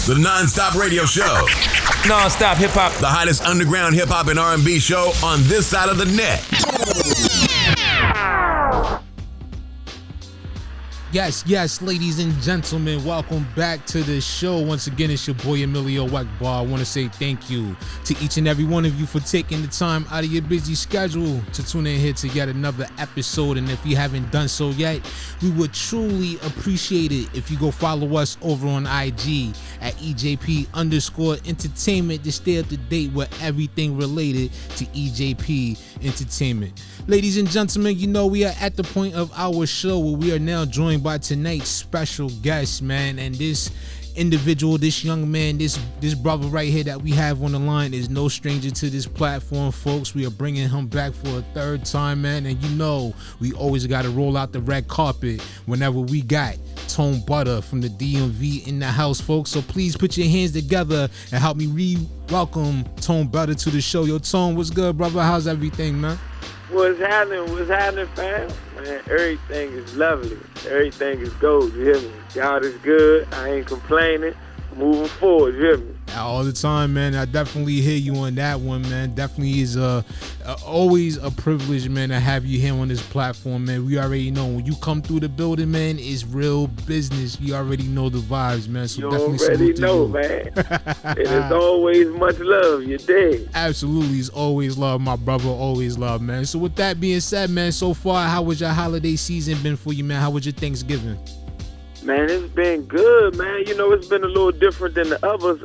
The non-stop radio show. Non-stop hip-hop. The hottest underground hip-hop and R&B show on this side of the net. Yes, ladies and gentlemen, welcome back to the show. Once again, it's your boy Emilio Wekbar. I want to say thank you to each and every one of you for taking the time out of your busy schedule to tune in here to yet another episode. And if you haven't done so yet, we would truly appreciate it if you go follow us over on IG at EJP_entertainment to stay up to date with everything related to EJP Entertainment. Ladies and gentlemen, you know we are at the point of our show where we are now joined by tonight's special guest, man. And this individual, this young man, this brother right here that we have on the line is no stranger to this platform, folks. We are bringing him back for a third time, man. And you know we always got to roll out the red carpet whenever we got Tone Butta from the DMV in the house, folks. So please put your hands together and help me welcome Tone Butta to the show. Yo, Tone, what's good, brother? How's everything, man? What's happening, fam? Man, everything is lovely. Everything is gold, you hear me? God is good. I ain't complaining. Moving forward, you hear me? All the time, man. I definitely hear you on that one, man. Definitely is always a privilege, man, to have you here on this platform, man. We already know when you come through the building, man, it's real business. You already know the vibes, man. So you definitely already know, you. Man. It is always much love. You dig? Absolutely. It's always love, my brother. Always love, man. So with that being said, man, so far, how was your holiday season been for you, man? How was your Thanksgiving? Man, it's been good, man. You know, it's been a little different than the others.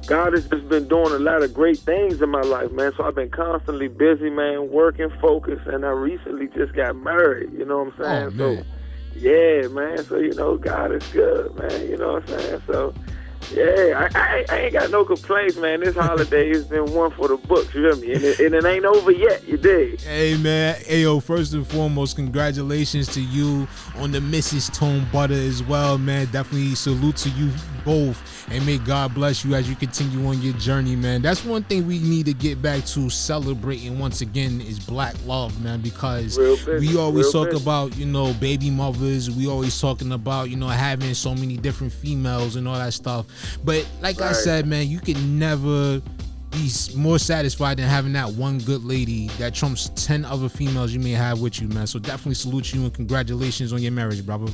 God has just been doing a lot of great things in my life, man. So I've been constantly busy, man, working, focused, and I recently just got married, you know what I'm saying? Oh, man. So, yeah, man. So, you know, God is good, man. You know what I'm saying? So, yeah, I ain't got no complaints, man. This holiday has been one for the books, you hear me? And it ain't over yet, you dig? Hey, man. Hey, yo, first and foremost, congratulations to you on the Mrs. Tone Butta as well, man. Definitely salute to you both. And may God bless you as you continue on your journey, man. That's one thing we need to get back to celebrating once again is black love, man, because we always talk about, you know, baby mothers. We always talking about, you know, having so many different females and all that stuff. But like I said, man, you can never be more satisfied than having that one good lady that trumps 10 other females you may have with you, man. So definitely salute you and congratulations on your marriage, brother.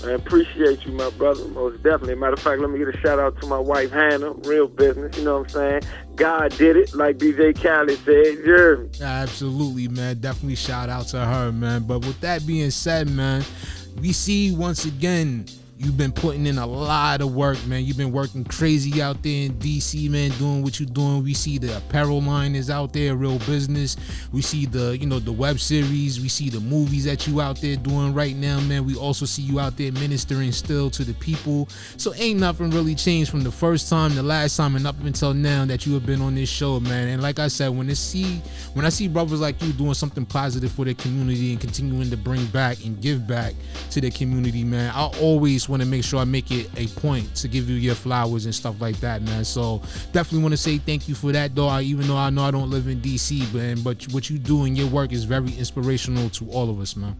I appreciate you, my brother, most definitely. Matter of fact, let me get a shout out to my wife, Hannah. Real business, you know what I'm saying? God did it, like DJ Khaled said. Jeremy. Absolutely, man. Definitely shout out to her, man. But with that being said, man, we see once again you've been putting in a lot of work, man. You've been working crazy out there in DC, man, doing what you're doing. We see the apparel line is out there, real business. We see the, you know, the web series. We see the movies that you out there doing right now, man. We also see you out there ministering still to the people. So ain't nothing really changed from the first time, the last time, and up until now that you have been on this show, man. And like I said, when I see brothers like you doing something positive for their community and continuing to bring back and give back to the community, man, I always want to make sure I make it a point to give you your flowers and stuff like that, man. So definitely want to say thank you for that, though. Even though I know I don't live in DC, man, but what you do and your work is very inspirational to all of us, man.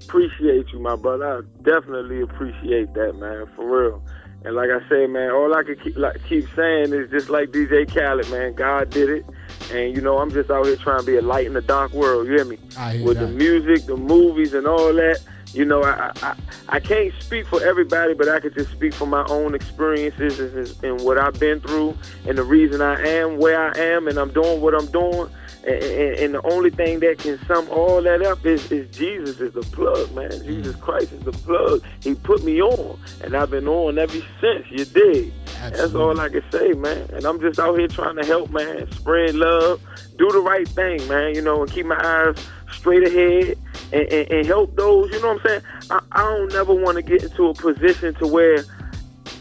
Appreciate you, my brother. I definitely appreciate that, man, for real. And like I said, man, all I could keep saying is just like DJ Khaled, man, God did it. And, you know, I'm just out here trying to be a light in the dark world, you hear me? With the music, the movies, and all that. You know, I can't speak for everybody, but I could just speak for my own experiences and what I've been through and the reason I am where I am and I'm doing what I'm doing. And the only thing that can sum all that up is Jesus is the plug, man. Jesus Christ is the plug. He put me on, and I've been on ever since, you dig? Absolutely. That's all I can say, man. And I'm just out here trying to help, man, spread love, do the right thing, man, you know, and keep my eyes straight ahead and help those, you know what I'm saying? I don't never want to get into a position to where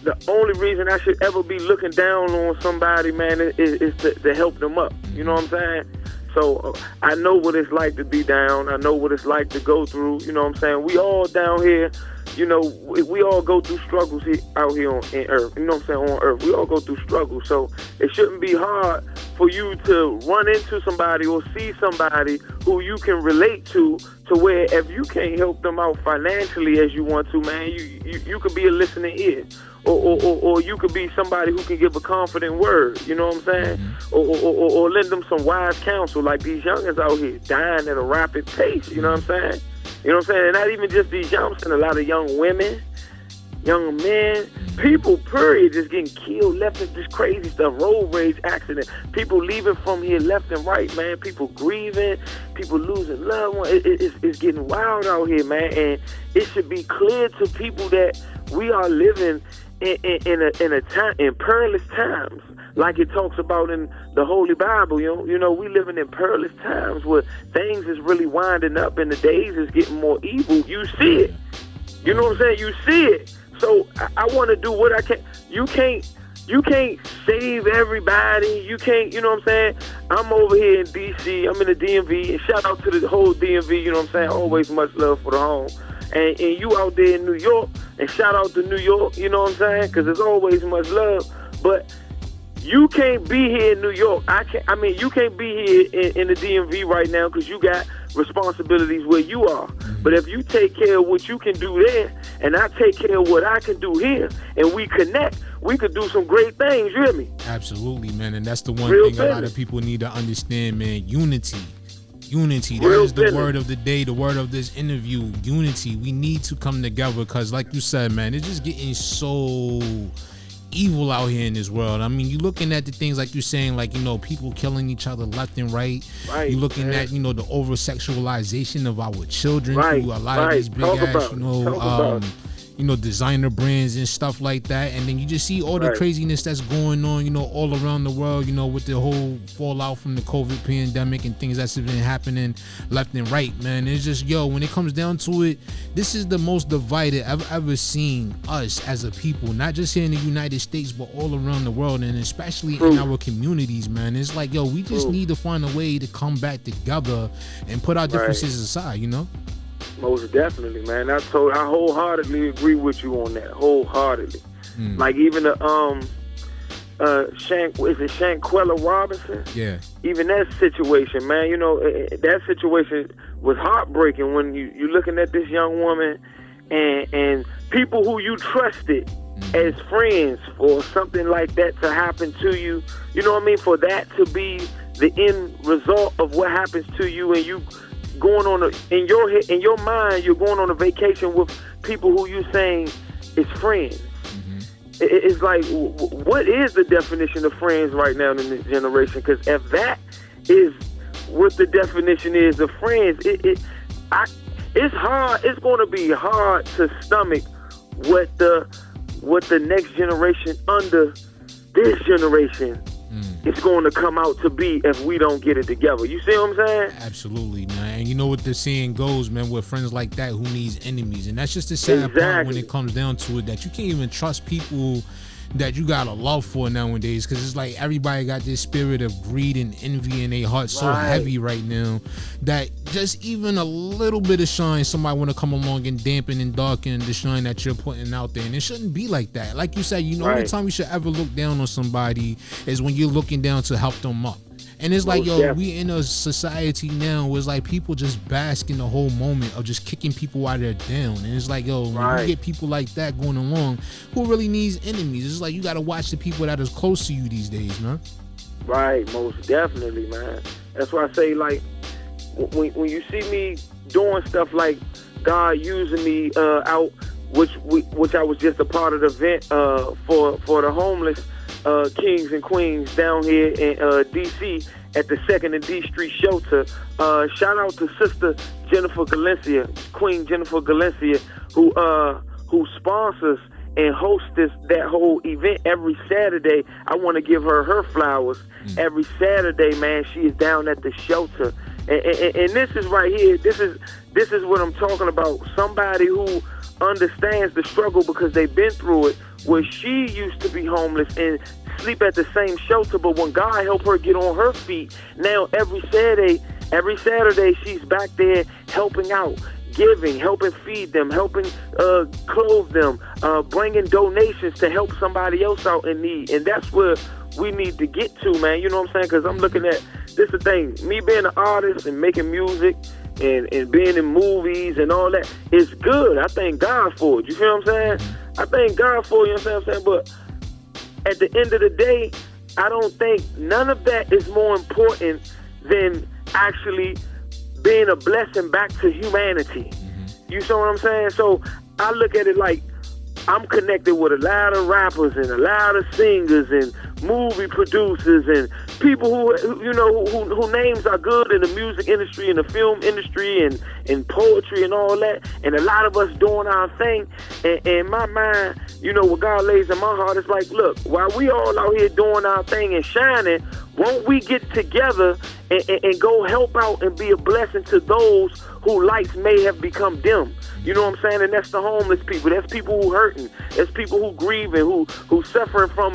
the only reason I should ever be looking down on somebody, man, is to help them up. You know what I'm saying? So I know what it's like to be down. I know what it's like to go through. You know what I'm saying? We all down here, you know, we all go through struggles out here in Earth. You know what I'm saying? On Earth. We all go through struggles. So it shouldn't be hard for you to run into somebody or see somebody who you can relate to where if you can't help them out financially as you want to, man, you could be a listening ear. Or you could be somebody who can give a confident word, you know what I'm saying? Mm-hmm. Or lend them some wise counsel, like these youngins out here dying at a rapid pace, you know what I'm saying? You know what I'm saying? And not even just these young, I'm saying a lot of young women, young men, people, period, just getting killed left and just crazy stuff, road rage accident, people leaving from here left and right, man, people grieving, people losing loved ones. It's getting wild out here, man, and it should be clear to people that we are living in a time, in perilous times, like it talks about in the Holy Bible. You know, we living in perilous times where things is really winding up and the days is getting more evil. You see it. You know what I'm saying? You see it. So I want to do what I can. You can't save everybody. You can't, you know what I'm saying? I'm over here in D.C. I'm in the DMV, and shout out to the whole DMV, you know what I'm saying? Always much love for the home. And you out there in New York, and shout out to New York, you know what I'm saying? Because there's always much love. But you can't be here in New York. You can't be here in the DMV right now because you got responsibilities where you are. But if you take care of what you can do there, and I take care of what I can do here, and we connect, we could do some great things, you hear me? Absolutely, man. And that's the one Real thing business. A lot of people need to understand, man. Unity. That Real is the business. word of the day, the word of this interview. Unity. We need to come together because, like you said, man, it's just getting so evil out here in this world. I mean, you looking at the things like you're saying, like, you know, people killing each other left and right. You're looking at, you know, the over sexualization of our children through a lot of these big ass, you know, designer brands and stuff like that. And then you just see all the craziness that's going on, you know, all around the world, you know, with the whole fallout from the COVID pandemic and things that's been happening left and right, man. It's just, when it comes down to it, this is the most divided I've ever seen us as a people, not just here in the United States, but all around the world, and especially in our communities, man. It's like, we just need to find a way to come back together and put our differences aside, you know? Most definitely, man. I wholeheartedly agree with you on that. Wholeheartedly. Like even the Shanquella Robinson? Yeah. Even that situation, man, you know, that situation was heartbreaking when you looking at this young woman and people who you trusted as friends for something like that to happen to you. You know what I mean? For that to be the end result of what happens to you, and you going on in your mind, you're going on a vacation with people who you saying is friends. It's like, what is the definition of friends right now in this generation? Because if that is what the definition is of friends, it's hard. It's going to be hard to stomach what the next generation under this generation it's going to come out to be if we don't get it together. You see what I'm saying? Absolutely, man. And you know what the saying goes, man, with friends like that, who needs enemies? And that's just the sad part when it comes down to it, that you can't even trust people that you got a love for nowadays, because it's like everybody got this spirit of greed and envy in their heart so heavy right now that just even a little bit of shine, somebody want to come along and dampen and darken the shine that you're putting out there. And it shouldn't be like that. Like you said, you know, only time you should ever look down on somebody is when you're looking down to help them up. And it's like, we in a society now where it's like people just bask in the whole moment of just kicking people while they're down. And it's like, when you get people like that going along, who really needs enemies? It's like, you got to watch the people that is close to you these days, man. Right, most definitely, man. That's why I say, like, when you see me doing stuff like God using me out, which I was just a part of the event for the homeless kings and queens down here in D.C. at the 2nd and D Street shelter. Shout out to Sister Jennifer Galencia, Queen Jennifer Galencia, who sponsors and hosts that whole event every Saturday. I want to give her flowers every Saturday, man. She is down at the shelter, and this is right here. This is what I'm talking about. Somebody who understands the struggle because they've been through it, where she used to be homeless and sleep at the same shelter, but when God helped her get on her feet, now every Saturday she's back there helping out, giving, helping feed them, helping clothe them, bringing donations to help somebody else out in need. And that's where we need to get to, man. You know what I'm saying? Because I'm looking at, this the thing, me being an artist and making music and being in movies and all that is good. I thank God for it. You feel what I'm saying? I thank God for it, you know what I'm saying? But at the end of the day, I don't think none of that is more important than actually being a blessing back to humanity. You see what I'm saying? So I look at it like I'm connected with a lot of rappers and a lot of singers and movie producers and people who names are good in the music industry and the film industry and poetry and all that. And a lot of us doing our thing. And in my mind, what God lays in my heart is like, look, while we all out here doing our thing and shining, won't we get together and go help out and be a blessing to those whose lights may have become dim? You know what I'm saying? And that's the homeless people. That's people who hurting. That's people who grieving, who suffering from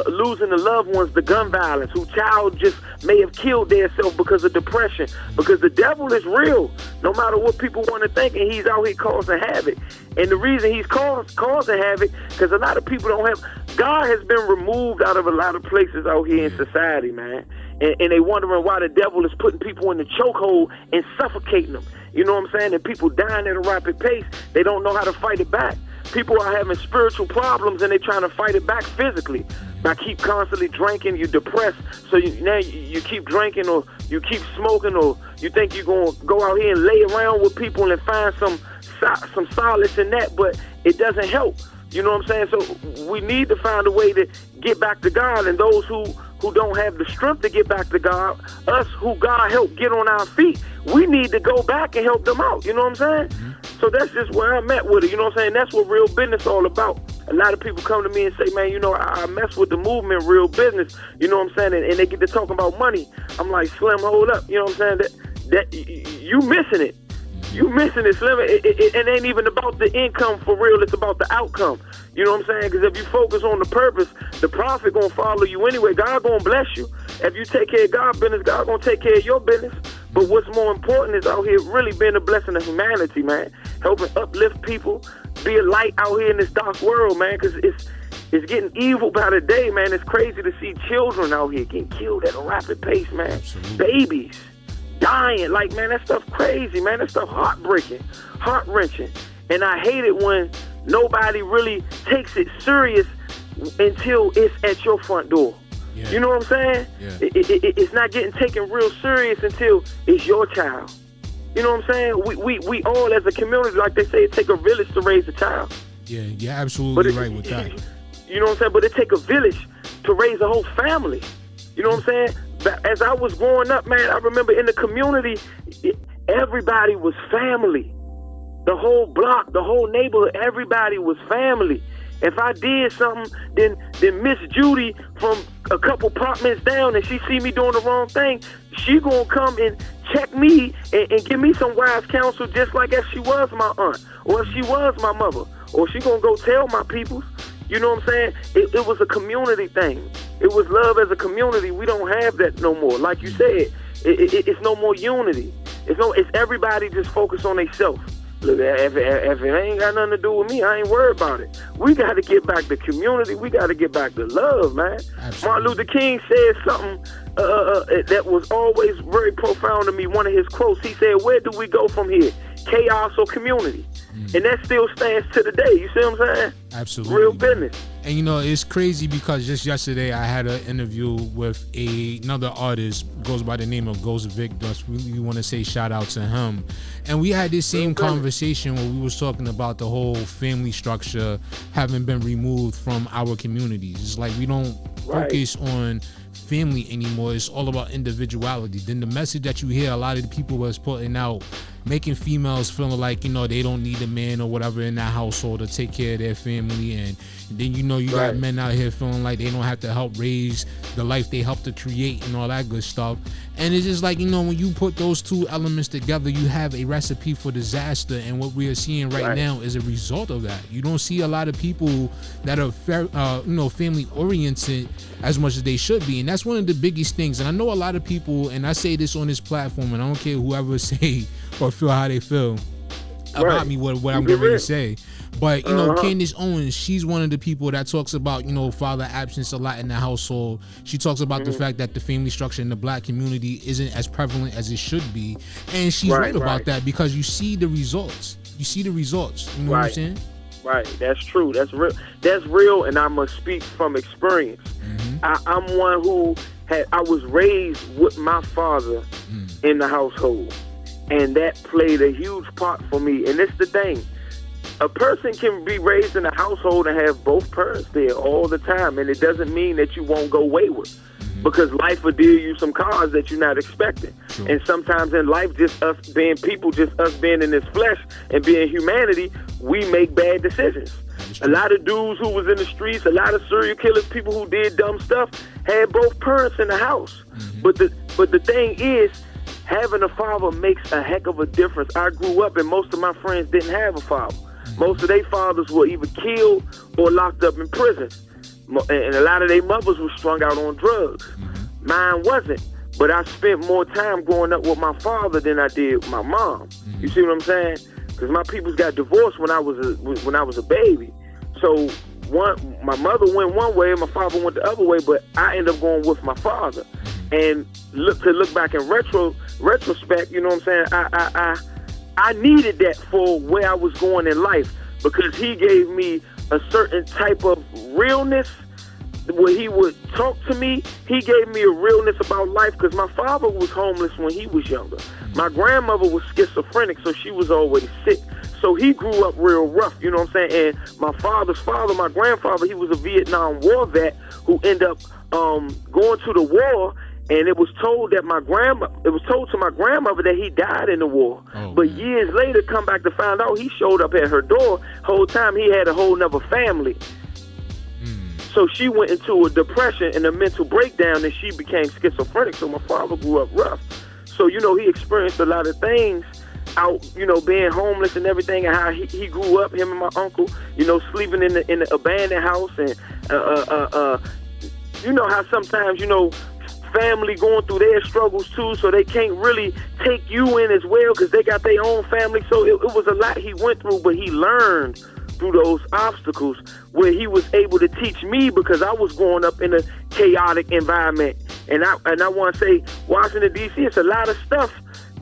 losing the loved ones, the gun violence, who child just may have killed themselves because of depression. Because the devil is real, no matter what people want to think, and he's out here causing havoc. And the reason he's causing havoc, because a lot of people don't have, God has been removed out of a lot of places out here in society, man. And they wondering why the devil is putting people in the chokehold and suffocating them. You know what I'm saying? And people dying at a rapid pace. They don't know how to fight it back. People are having spiritual problems and they're trying to fight it back physically. By keep constantly drinking, you're depressed. So now you keep drinking or you keep smoking or you think you're going to go out here and lay around with people and find some solace in that, but it doesn't help. You know what I'm saying? So we need to find a way to get back to God, and those who don't have the strength to get back to God, us who God helped get on our feet, we need to go back and help them out. You know what I'm saying? So that's just where I'm at with it. You know what I'm saying? That's what real business all about. A lot of people come to me and say, man, I mess with the movement, real business. You know what I'm saying? And they get to talking about money. I'm like, Slim, hold up. You know what I'm saying? That you missing it. You missing it, Slim. It ain't even about the income for real. It's about the outcome. You know what I'm saying? Because if you focus on the purpose, the profit going to follow you anyway. God going to bless you. If you take care of God's business, God going to take care of your business. But what's more important is out here really being a blessing to humanity, man. Helping uplift people, be a light out here in this dark world, man. Because it's getting evil by the day, man. It's crazy to see children out here getting killed at a rapid pace, man. Absolutely. Babies dying. Like, man, that stuff crazy, man. That stuff heartbreaking, heart-wrenching. And I hate it when nobody really takes it serious until it's at your front door. Yeah. You know what I'm saying? Yeah. It's not getting taken real serious until it's your child. You know what I'm saying? We all as a community, like they say, it take a village to raise a child. Yeah, you're absolutely right with that. You know what I'm saying? But it take a village to raise a whole family. You know what I'm saying? As I was growing up, man, I remember in the community, everybody was family. The whole block, the whole neighborhood, everybody was family. If I did something, then Miss Judy from a couple apartments down and she see me doing the wrong thing, she gonna come and check me and give me some wise counsel, just like if she was my aunt or if she was my mother, or she gonna go tell my peoples. You know what I'm saying? It was a community thing. It was love as a community. We don't have that no more. Like you said, it's no more unity. It's everybody just focused on themselves. Look, if it ain't got nothing to do with me, I ain't worried about it. We got to get back to community. We got to get back to love, man. Absolutely. Martin Luther King said something that was always very profound to me. One of his quotes, he said, where do we go from here? Chaos or community? And that still stands to the day. You see what I'm saying? Absolutely. Real business. And it's crazy because just yesterday I had an interview with another artist, goes by the name of Ghost Vic. Just really want to say shout out to him. And we had this same conversation where we was talking about the whole family structure having been removed from our communities. It's like we don't focus on family anymore. It's all about individuality. Then the message that you hear a lot of the people was putting out, making females feeling like they don't need a man or whatever in that household to take care of their family, and then you got men out here feeling like they don't have to help raise the life they helped to create and all that good stuff. And it's just like when you put those two elements together, you have a recipe for disaster. And what we are seeing right now is a result of that. You don't see a lot of people that are family oriented as much as they should be, and that's one of the biggest things. And I know a lot of people, and I say this on this platform, and I don't care whoever say or feel how they feel, about me what I'm getting ready to say. But you know, Uh-huh. Candace Owens, she's one of the people that talks about, you know, father absence a lot in the household. She talks about the fact that the family structure in the black community isn't as prevalent as it should be, and she's right about that because you see the results. You see the results. You know what I'm saying? Right, that's true. That's real. That's real, and I must speak from experience. I'm one who I was raised with my father in the household, and that played a huge part for me. And it's the thing. A person can be raised in a household and have both parents there all the time, and it doesn't mean that you won't go wayward, because life will deal you some cards that you're not expecting. And sometimes in life, just us being people, just us being in this flesh and being humanity, we make bad decisions. A lot of dudes who was in the streets, a lot of serial killers, people who did dumb stuff, had both parents in the house. But the thing is, having a father makes a heck of a difference. I grew up and most of my friends didn't have a father. Most of their fathers were either killed or locked up in prison. And a lot of their mothers were strung out on drugs. Mine wasn't. But I spent more time growing up with my father than I did with my mom. You see what I'm saying? Because my peoples got divorced when I was a baby. So my mother went one way and my father went the other way, but I ended up going with my father. And to look back in retrospect, you know what I'm saying? I needed that for where I was going in life, because he gave me a certain type of realness. When he would talk to me, he gave me a realness about life, because my father was homeless when he was younger. My grandmother was schizophrenic, so she was always sick. So he grew up real rough, you know what I'm saying? And my father's father, my grandfather, he was a Vietnam War vet who ended up going to the war. And it was told to my grandmother that he died in the war. But years later, come back to find out he showed up at her door. Whole time he had a whole nother family. So she went into a depression and a mental breakdown, and she became schizophrenic. So my father grew up rough. So, you know, he experienced a lot of things out, you know, being homeless and everything, and how he grew up, him and my uncle, you know, sleeping in the abandoned house. And, you know how sometimes, you know, family going through their struggles too, so they can't really take you in as well because they got their own family. So it was a lot he went through, but he learned through those obstacles where he was able to teach me, because I was growing up in a chaotic environment. And I want to say, Washington, D.C., it's a lot of stuff.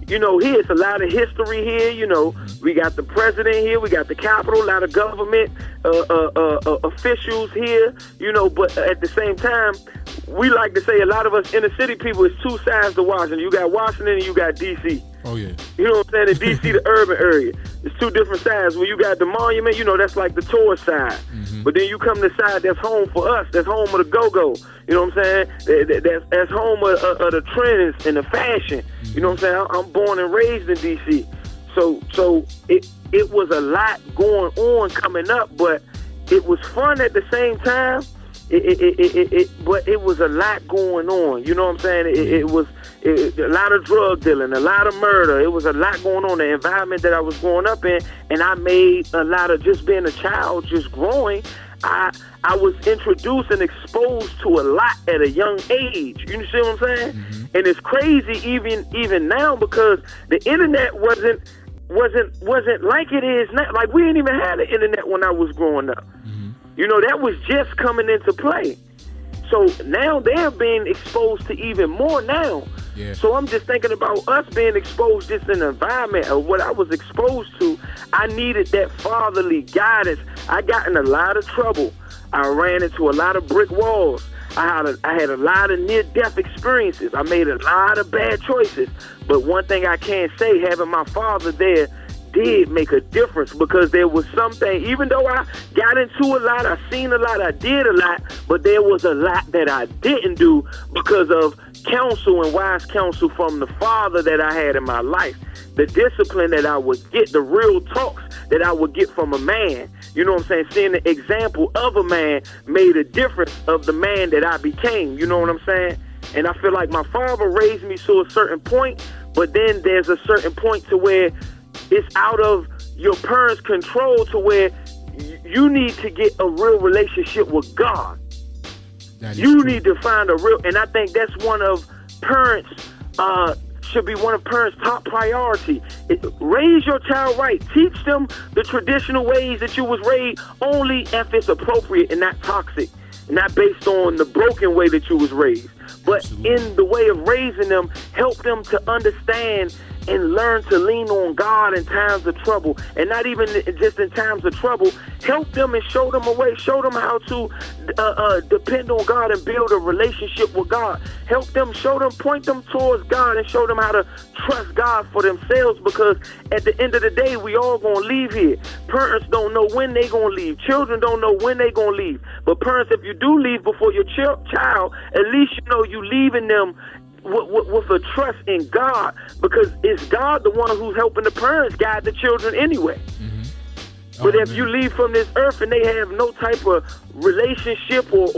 You know, here, it's a lot of history here. You know, we got the president here, we got the Capitol, a lot of government officials here, you know, but at the same time, we like to say, a lot of us inner city people, it's two sides to Washington. You got Washington and you got D.C. Oh, yeah. You know what I'm saying? In D.C., the urban area. It's two different sides. When you got the monument, you know, that's like the tourist side. But then you come to the side that's home for us. That's home of the go-go. You know what I'm saying? That's home of the trends and the fashion. You know what I'm saying? I'm born and raised in D.C. So it was a lot going on coming up, but it was fun at the same time. But it was a lot going on. You know what I'm saying? It was a lot of drug dealing, a lot of murder. It was a lot going on. The environment that I was growing up in, and I made a lot of, just being a child, just growing. I was introduced and exposed to a lot at a young age. You see what I'm saying? And it's crazy even now, because the internet wasn't like it is now. Like, we didn't even have the internet when I was growing up. You know, that was just coming into play. So now they're being exposed to even more now. Yeah. So I'm just thinking about us being exposed just in the environment of what I was exposed to. I needed that fatherly guidance. I got in a lot of trouble. I ran into a lot of brick walls. I had a lot of near-death experiences. I made a lot of bad choices. But one thing I can say, having my father there did make a difference, because there was something, even though I got into a lot, I seen a lot, I did a lot, but there was a lot that I didn't do because of counsel and wise counsel from the father that I had in my life. The discipline that I would get, the real talks that I would get from a man. You know what I'm saying? Seeing the example of a man made a difference of the man that I became. You know what I'm saying? And I feel like my father raised me to a certain point, but then there's a certain point to where it's out of your parents' control, to where you need to get a real relationship with God. You need to find a real, and I think that's one of parents' should be one of parents' top priority. Raise your child right. Teach them the traditional ways that you was raised, only if it's appropriate and not toxic, and not based on the broken way that you was raised. But in the way of raising them, help them to understand and learn to lean on God in times of trouble, and not even just in times of trouble. Help them and show them a way. Show them how to depend on God and build a relationship with God. Help them, show them, point them towards God, and show them how to trust God for themselves, because at the end of the day, we all gonna leave here. Parents don't know when they gonna leave. Children don't know when they gonna leave. But parents, if you do leave before your child, at least you know you leaving them with a trust in God, because it's God the one who's helping the parents guide the children anyway. But if you leave from this earth and they have no type of relationship or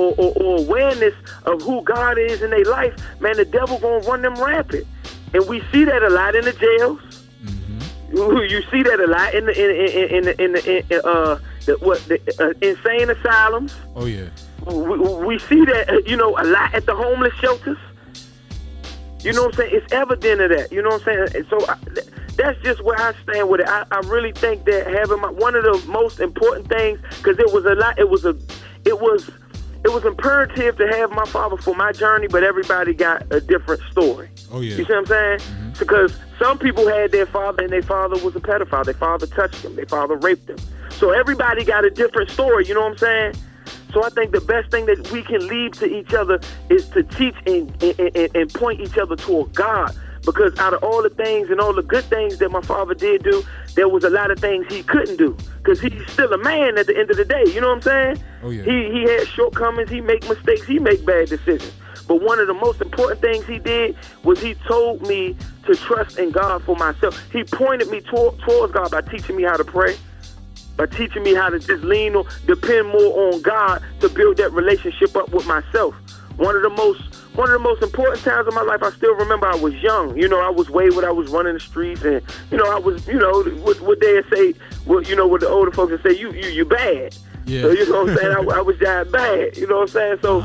awareness of who God is in their life, man, the devil gonna run them rampant. And we see that a lot in the jails. You see that a lot in the insane asylums. Oh yeah. We see that, you know, a lot at the homeless shelters. You know what I'm saying? It's evident of that. You know what I'm saying? So that's just where I stand with it. I really think that having one of the most important things, because it was a lot. It was imperative to have my father for my journey, but everybody got a different story. Oh yeah. You see what I'm saying? Because some people had their father and their father was a pedophile. Their father touched them. Their father raped them. So everybody got a different story. You know what I'm saying? So I think the best thing that we can leave to each other is to teach and point each other toward God. Because out of all the things and all the good things that my father did do, there was a lot of things he couldn't do. Because he's still a man at the end of the day. You know what I'm saying? Oh, yeah. He had shortcomings. He make mistakes. He make bad decisions. But one of the most important things he did was he told me to trust in God for myself. He pointed me towards God by teaching me how to pray, by teaching me how to just depend more on God to build that relationship up with myself. One of the most important times of my life, I still remember I was young. You know, I was wayward. I was running the streets, and you know, I was, you know, what they say, you know, what the older folks would say, you bad. Yeah. So you know what I'm saying? I was that bad. You know what I'm saying? So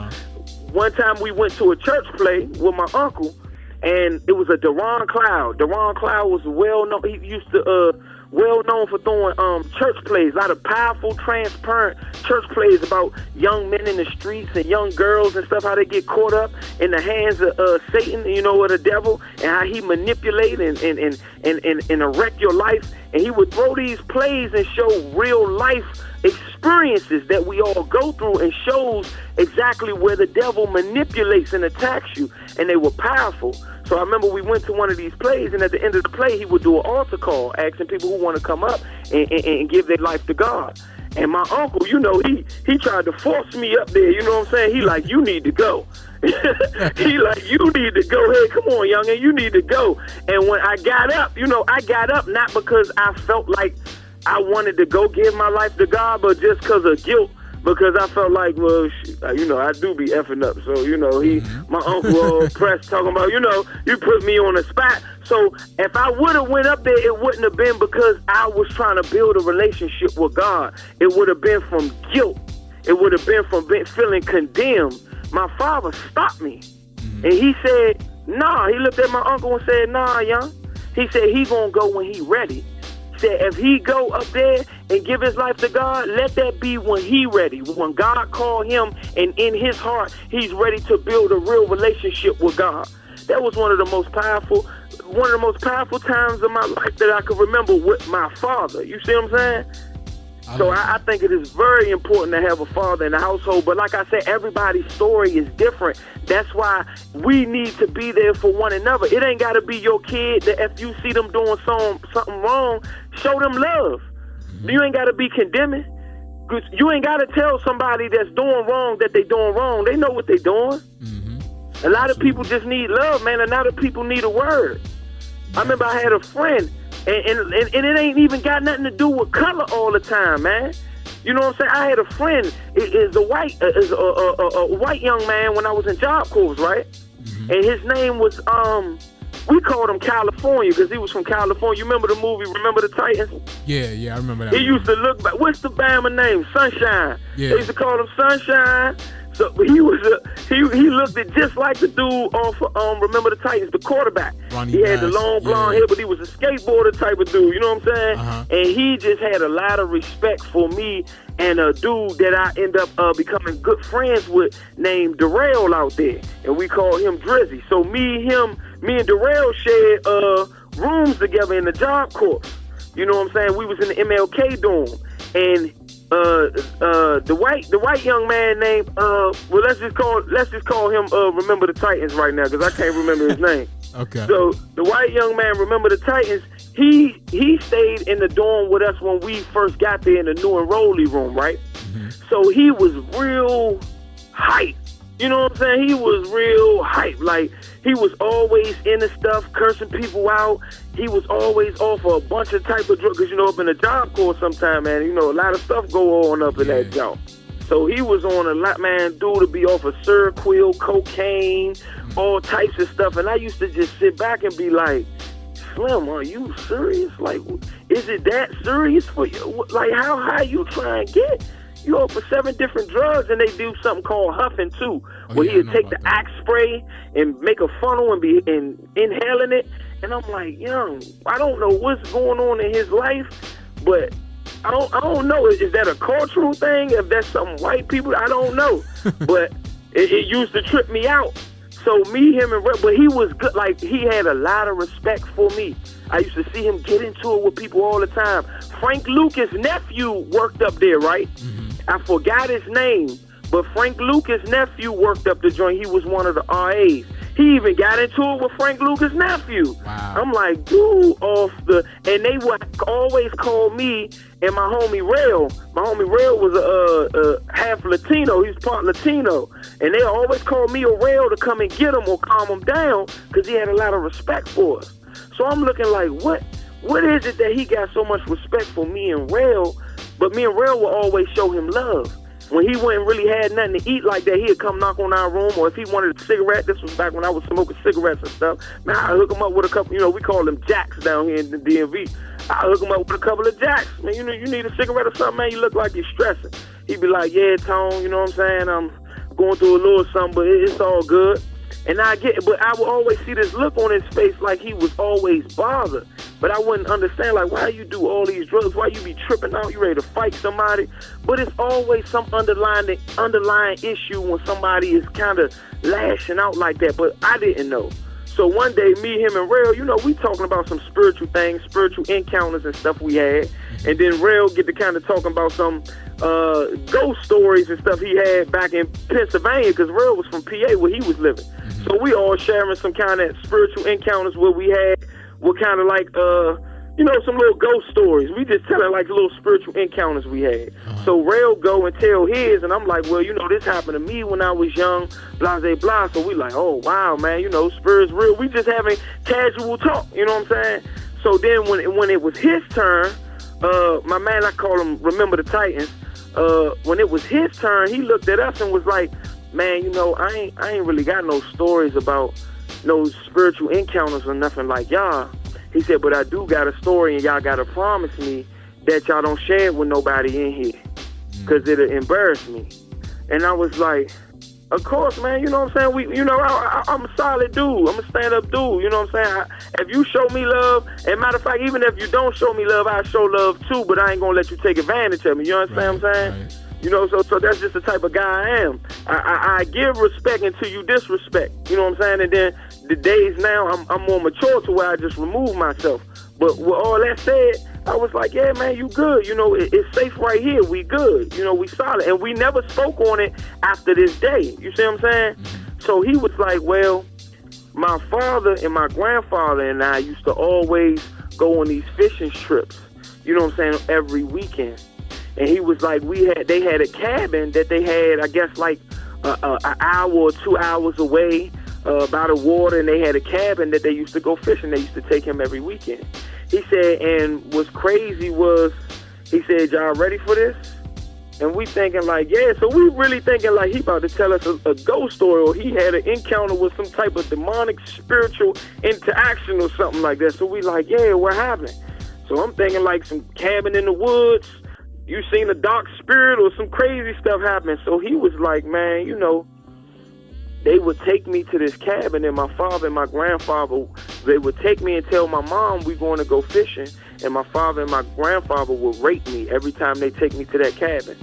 one time we went to a church play with my uncle, and it was a Deron Cloud. Deron Cloud was well known. He used to well known for throwing church plays, a lot of powerful, transparent church plays about young men in the streets and young girls and stuff, how they get caught up in the hands of Satan, you know, or the devil, and how he manipulate and erect your life. And he would throw these plays and show real life experiences that we all go through, and shows exactly where the devil manipulates and attacks you. And they were powerful. So I remember we went to one of these plays, and at the end of the play, he would do an altar call, asking people who want to come up and give their life to God. And my uncle, you know, he tried to force me up there. You know what I'm saying? He like, you need to go. He like, you need to go. Hey, come on, youngin', you need to go. And when I got up, you know, I got up not because I felt like I wanted to go give my life to God, but just because of guilt. Because I felt like, well, you know, I do be effing up. So, you know, my uncle pressed talking about, you know, you put me on the spot. So if I would have went up there, it wouldn't have been because I was trying to build a relationship with God. It would have been from guilt. It would have been from feeling condemned. My father stopped me. And he said, nah. He looked at my uncle and said, nah, young. He said he gonna go when he ready. Said if he go up there and give his life to God, let that be when he ready. When God called him, and in his heart, he's ready to build a real relationship with God. That was one of the most powerful times of my life that I could remember with my father. You see what I'm saying? So I think it is very important to have a father in the household. But like I said, everybody's story is different. That's why we need to be there for one another. It ain't got to be your kid that if you see them doing something wrong, show them love. You ain't got to be condemning. You ain't got to tell somebody that's doing wrong that they doing wrong. They know what they doing. A lot of people just need love, man. A lot of people need a word. I remember I had a friend, and it ain't even got nothing to do with color all the time, man. You know what I'm saying? I had a friend, is a white young man when I was in Job Corps, right? And his name was, we called him California because he was from California. You remember the movie, Remember the Titans? Yeah, I remember that. He used to look back, what's the Bama name? Sunshine. Yeah. They used to call him Sunshine. So he was He looked it just like the dude off Remember the Titans, the quarterback. Ronnie he had the Bass, long blonde hair, but he was a skateboarder type of dude. You know what I'm saying? And he just had a lot of respect for me and a dude that I end up becoming good friends with named Darrell out there, and we call him Drizzy. So me and Darrell shared rooms together in the Job Corps. You know what I'm saying? We was in the MLK dorm, and the white young man named let's just call him Remember the Titans right now, because I can't remember his name. Okay. So the white young man, Remember the Titans, he stayed in the dorm with us when we first got there in the new enrollee room, right? So he was real hype. You know what I'm saying? He was real hype. Like, he was always into stuff, cursing people out. He was always off of a bunch of type of drugs. Because, you know, up in the Job Corps sometime, man, you know, a lot of stuff go on up in that job. So he was on a lot, man, dude to be off of Seroquel, cocaine, all types of stuff. And I used to just sit back and be like, Slim, are you serious? Like, is it that serious for you? Like, how high you trying to get? You off for 7 different drugs, and they do something called huffing too, where he'd take the Axe spray and make a funnel and be inhaling it. And I'm like, young, I don't know what's going on in his life, but I don't know. Is that a cultural thing? If that's something white people, I don't know. But it used to trip me out. So me, him, and Red, but he was good. Like, he had a lot of respect for me. I used to see him get into it with people all the time. Frank Lucas' nephew worked up there, right? I forgot his name, but Frank Lucas' nephew worked up the joint. He was one of the RAs. He even got into it with Frank Lucas' nephew. Wow. I'm like, dude, and they would always call me and my homie Rail. My homie Rail was a half Latino. He was part Latino. And they always called me or Rail to come and get him or calm him down, because he had a lot of respect for us. So I'm looking like, what is it that he got so much respect for me and Rail? But me and Rail would always show him love. When he wouldn't really had nothing to eat like that, he'd come knock on our room, or if he wanted a cigarette, this was back when I was smoking cigarettes and stuff, man, I'd hook him up with a couple, you know, we call them jacks down here in the DMV. I'd hook him up with a couple of jacks. Man, you know, you need a cigarette or something, man, you look like you're stressing. He'd be like, yeah, Tone, you know what I'm saying, I'm going through a little something, but it's all good. And I would always see this look on his face like he was always bothered. But I wouldn't understand, like, why you do all these drugs? Why you be tripping out? You ready to fight somebody? But it's always some underlying issue when somebody is kind of lashing out like that. But I didn't know. So one day, me, him, and Rail, you know, we talking about some spiritual things, spiritual encounters and stuff we had. And then Rail get to kind of talking about some ghost stories and stuff he had back in Pennsylvania, because Rail was from PA where he was living. So we all sharing some kind of spiritual encounters where we had what kind of like, you know, some little ghost stories. We just telling like little spiritual encounters we had. So Rail go and tell his, and I'm like, well, you know, this happened to me when I was young, blah, blah, blah. So we like, oh, wow, man, you know, spirit's real. We just having casual talk, you know what I'm saying? So then when it was his turn, my man, I call him Remember the Titans, when it was his turn, he looked at us and was like, man, you know, I ain't really got no stories about no spiritual encounters or nothing like y'all. He said, but I do got a story, and y'all got to promise me that y'all don't share it with nobody in here, because it'll embarrass me. And I was like, of course, man, you know what I'm saying? I'm a solid dude. I'm a stand-up dude, you know what I'm saying? If you show me love, and matter of fact, even if you don't show me love, I show love too, but I ain't going to let you take advantage of me. You understand what I'm saying? Right. You know, so that's just the type of guy I am. I give respect until you disrespect. You know what I'm saying? And then the days now, I'm more mature to where I just remove myself. But with all that said, I was like, yeah, man, you good. You know, it's safe right here. We good. You know, we solid. And we never spoke on it after this day. You see what I'm saying? So he was like, well, my father and my grandfather and I used to always go on these fishing trips, you know what I'm saying, every weekend. And he was like, they had a cabin that they had, I guess, like an hour or 2 hours away by the water, and they had a cabin that they used to go fishing. They used to take him every weekend. He said, and what's crazy was, he said, y'all ready for this? And we thinking like, yeah. So we really thinking like he about to tell us a ghost story, or he had an encounter with some type of demonic spiritual interaction or something like that. So we like, yeah, what happened? So I'm thinking like some cabin in the woods, you seen a dark spirit or some crazy stuff happening. So he was like, man, you know, they would take me to this cabin, and my father and my grandfather, they would take me and tell my mom we going to go fishing, and my father and my grandfather would rape me every time they take me to that cabin.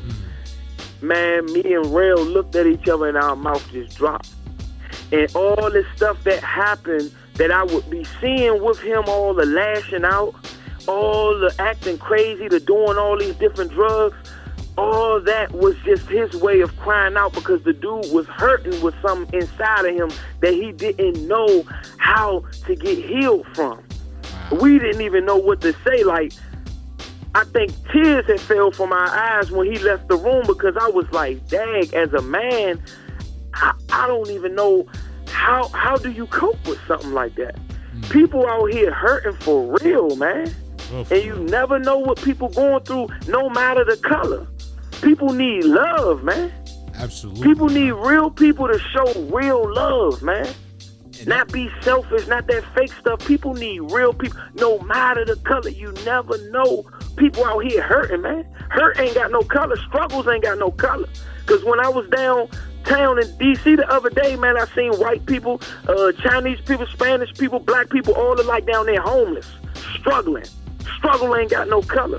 Man, me and Rail looked at each other and our mouth just dropped. And all this stuff that happened that I would be seeing with him, all the lashing out, all the acting crazy, the doing all these different drugs, all that was just his way of crying out because the dude was hurting with something inside of him that he didn't know how to get healed from. We didn't even know what to say. Like, I think tears had fell from our eyes when he left the room because I was like, dang, as a man, I don't even know how do you cope with something like that? People out here hurting for real, man. And you never know what people going through, no matter the color. People need love, man. Absolutely. People need real people to show real love, man. Not be selfish, not that fake stuff. People need real people, no matter the color. You never know. People out here hurting, man. Hurt ain't got no color. Struggles ain't got no color. Because when I was downtown in D.C. the other day, man, I seen white people, Chinese people, Spanish people, black people, all alike down there homeless, struggling. Struggle ain't got no color.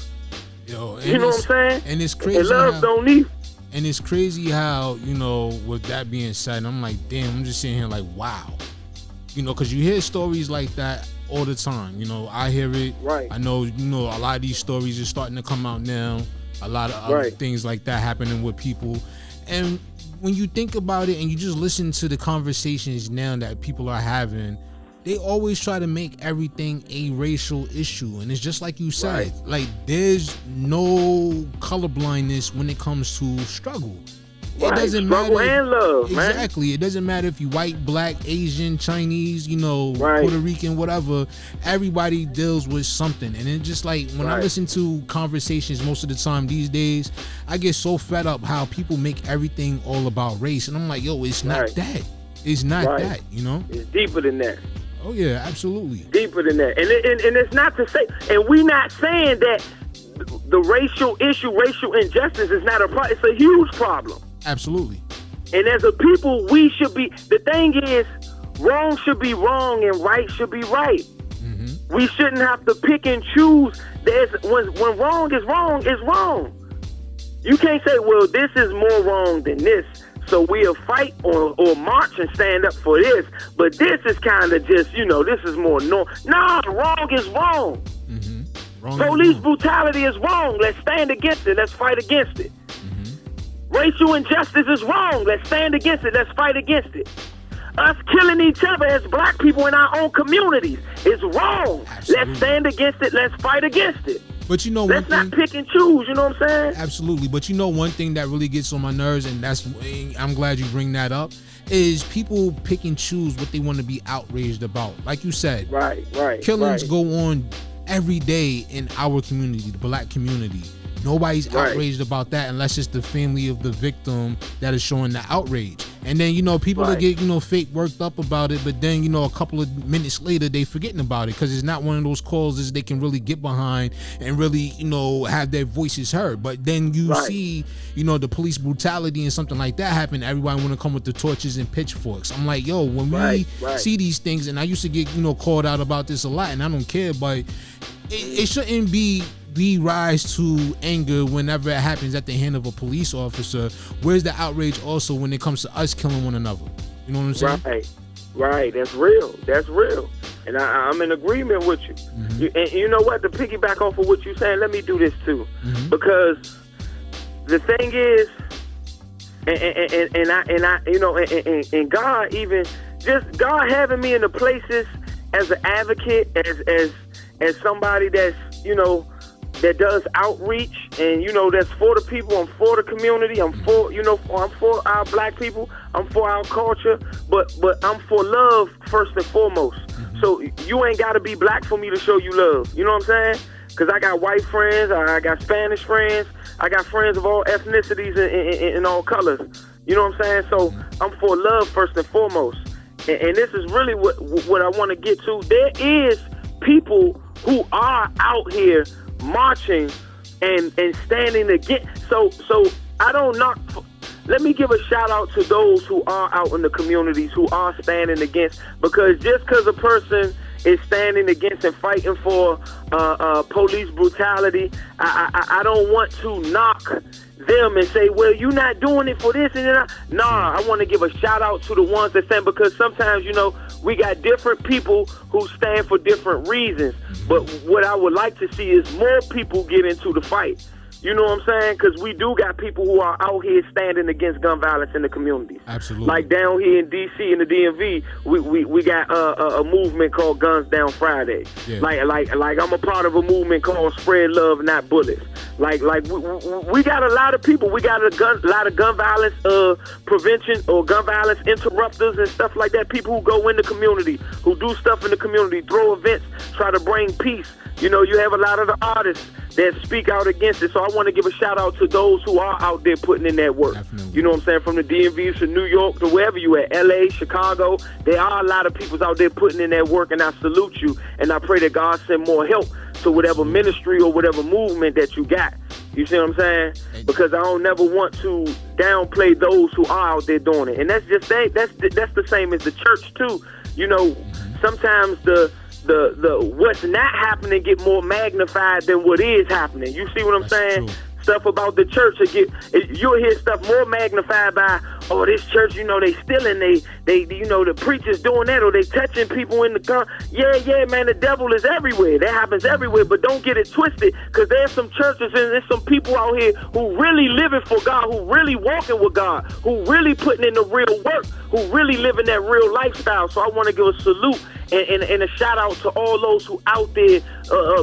Yo, you know what I'm saying? And it's crazy. And love don't need. And it's crazy how, you know, with that being said, I'm like, damn, I'm just sitting here like, wow. You know, because you hear stories like that all the time. You know, I hear it. Right. I know, you know, a lot of these stories are starting to come out now. A lot of other things like that happening with people. And when you think about it and you just listen to the conversations now that people are having, they always try to make everything a racial issue. And it's just like you said, like there's no colorblindness when it comes to struggle. It doesn't struggle matter. And love, exactly. Man. It doesn't matter if you white, black, Asian, Chinese, you know, Puerto Rican, whatever. Everybody deals with something. And it's just like when I listen to conversations most of the time these days, I get so fed up how people make everything all about race. And I'm like, yo, it's not that. It's not that, you know? It's deeper than that. Oh yeah, absolutely. Deeper than that. And it's not to say, and we not saying that the racial issue, racial injustice is not a problem. It's a huge problem. Absolutely. And as a people, we should be, the thing is, wrong should be wrong and right should be right. Mm-hmm. We shouldn't have to pick and choose. When wrong is wrong, it's wrong. You can't say, well, this is more wrong than this, so we'll fight or march and stand up for this. But this is kind of just, you know, this is more normal. Nah, wrong is wrong. Mm-hmm. Wrong Police brutality is wrong. Let's stand against it. Let's fight against it. Racial injustice is wrong. Let's stand against it. Let's fight against it. Us killing each other as black people in our own communities is wrong. Absolutely. Let's stand against it. Let's fight against it. But you know, let's not pick and choose. You know what I'm saying? Absolutely. But you know, one thing that really gets on my nerves, and I'm glad you bring that up, is people pick and choose what they want to be outraged about. Like you said, killings go on every day in our community, the black community. Nobody's outraged about that unless it's the family of the victim that is showing the outrage. And then, you know, people will get, you know, fake worked up about it, but then, you know, a couple of minutes later, they forgetting about it because it's not one of those causes they can really get behind and really, you know, have their voices heard. But then you see, you know, the police brutality and something like that happen, everybody want to come with the torches and pitchforks. I'm like, yo, when we see these things, and I used to get, you know, called out about this a lot, and I don't care, but it shouldn't be rise to anger whenever it happens at the hand of a police officer. Where's the outrage also when it comes to us killing one another? You know what I'm saying? Right. That's real. And I'm in agreement with you. Mm-hmm. And you know what? To piggyback off of what you're saying, let me do this too. Mm-hmm. Because the thing is, and God even, just God having me in the places as an advocate, as somebody that's, you know, that does outreach, and, you know, that's for the people. I'm for the community. I'm for, you know, I'm for our black people. I'm for our culture, but I'm for love first and foremost. Mm-hmm. So you ain't got to be black for me to show you love. You know what I'm saying? Because I got white friends, I got Spanish friends, I got friends of all ethnicities and all colors. You know what I'm saying? So I'm for love first and foremost. And this is really what I want to get to. There is people who are out here marching and standing against. So I don't knock let me give a shout out to those who are out in the communities, who are standing against, because just because a person is standing against and fighting for police brutality, I don't want to knock them and say, well, you're not doing it for this and that. Nah, I want to give a shout out to the ones that stand, because sometimes, we got different people who stand for different reasons. But what I would like to see is more people get into the fight. You know what I'm saying? Because we do got people who are out here standing against gun violence in the communities. Absolutely. Like down here in D.C. in the DMV, we got a movement called Guns Down Friday. Yeah. Like I'm a part of a movement called Spread Love, Not Bullets. Like we got a lot of people. We got a lot of gun violence prevention or gun violence interrupters and stuff like that. People who go in the community, who do stuff in the community, throw events, try to bring peace. You have a lot of the artists that speak out against it. So I want to give a shout out to those who are out there putting in that work. Definitely. You know what I'm saying? From the DMV to New York to wherever you at, LA, Chicago, there are a lot of people out there putting in that work, and I salute you. And I pray that God send more help to whatever ministry or whatever movement that you got. You see what I'm saying? Because I don't never want to downplay those who are out there doing it. And that's the same as the church too. Sometimes the what's not happening get more magnified than what is happening. You see what I'm saying? True. Stuff about the church you'll hear stuff more magnified by, oh, this church, they stealing, they the preachers doing that, or they touching people in the gun. Yeah, man, the devil is everywhere. That happens everywhere, but don't get it twisted, because there's some churches and there's some people out here who really living for God, who really walking with God, who really putting in the real work, who really living that real lifestyle. So I want to give a salute and a shout out to all those who out there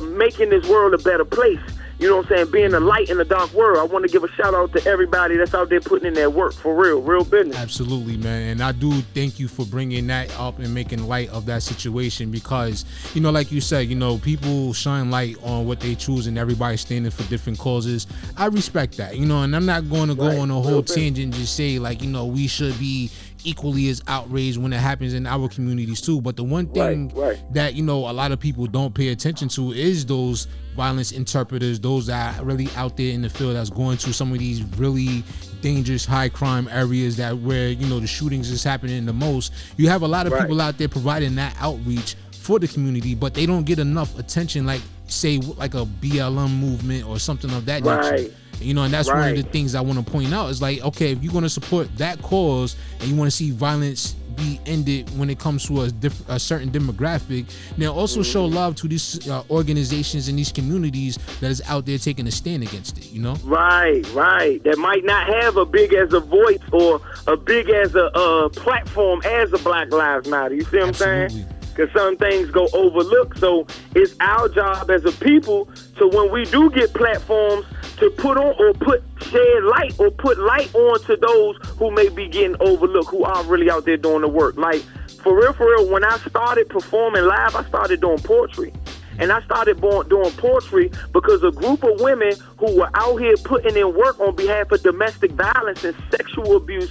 making this world a better place. You know what I'm saying? Being a light in the dark world. I want to give a shout out to everybody that's out there putting in that work for real business. Absolutely, man. And I do thank you for bringing that up and making light of that situation, because, like you said, people shine light on what they choose and everybody's standing for different causes. I respect that, and I'm not going to go on a whole tangent and just say we should be equally as outraged when it happens in our communities too. But the one thing that a lot of people don't pay attention to is those violence interpreters, those that are really out there in the field, that's going to some of these really dangerous high crime areas that where the shootings is happening the most. You have a lot of people out there providing that outreach for the community, but they don't get enough attention, like a BLM movement or something of that nature. And that's one of the things I want to point out is like, okay, if you're going to support that cause and you want to see violence be ended when it comes to a certain demographic, then also show love to these organizations and these communities that is out there taking a stand against it, Right. That might not have a big as a voice or a big as a platform as a Black Lives Matter. You see what I'm saying? Because some things go overlooked. So it's our job as a people to, when we do get platforms, to put shed light or put light on to those who may be getting overlooked, who are really out there doing the work. Like, for real, when I started performing live, I started doing poetry. And I started doing poetry because a group of women who were out here putting in work on behalf of domestic violence and sexual abuse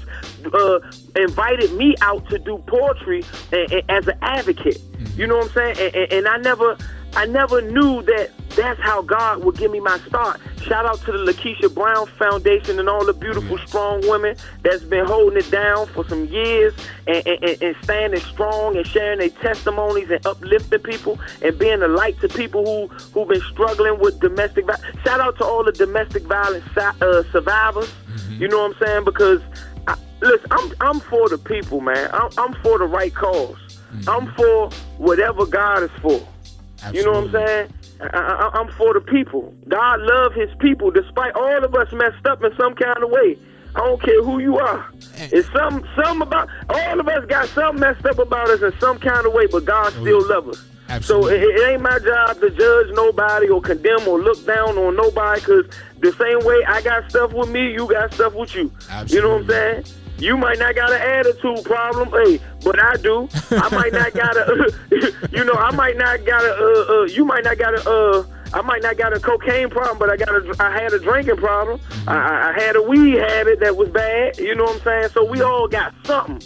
invited me out to do poetry as an advocate. You know what I'm saying? And I never knew that that's how God would give me my start. Shout out to the Lakeisha Brown Foundation and all the beautiful, strong women that's been holding it down for some years and standing strong and sharing their testimonies and uplifting people and being a light to people who've been struggling with domestic violence. Shout out to all the domestic violence survivors. You know what I'm saying? Because, listen, I'm for the people, man. I'm for the right cause. I'm for whatever God is for. Absolutely. You know what I'm saying? I'm for the people. God loves his people, despite all of us messed up in some kind of way. I don't care who you are. It's something about all of us got something messed up about us in some kind of way, but God still loves us. Absolutely. So it ain't my job to judge nobody or condemn or look down on nobody, because the same way I got stuff with me, you got stuff with you. Absolutely. You know what I'm saying? You might not got an attitude problem, but I do. I might not got I might not got a cocaine problem, but I had a drinking problem. I had a weed habit that was bad. You know what I'm saying? So we all got something.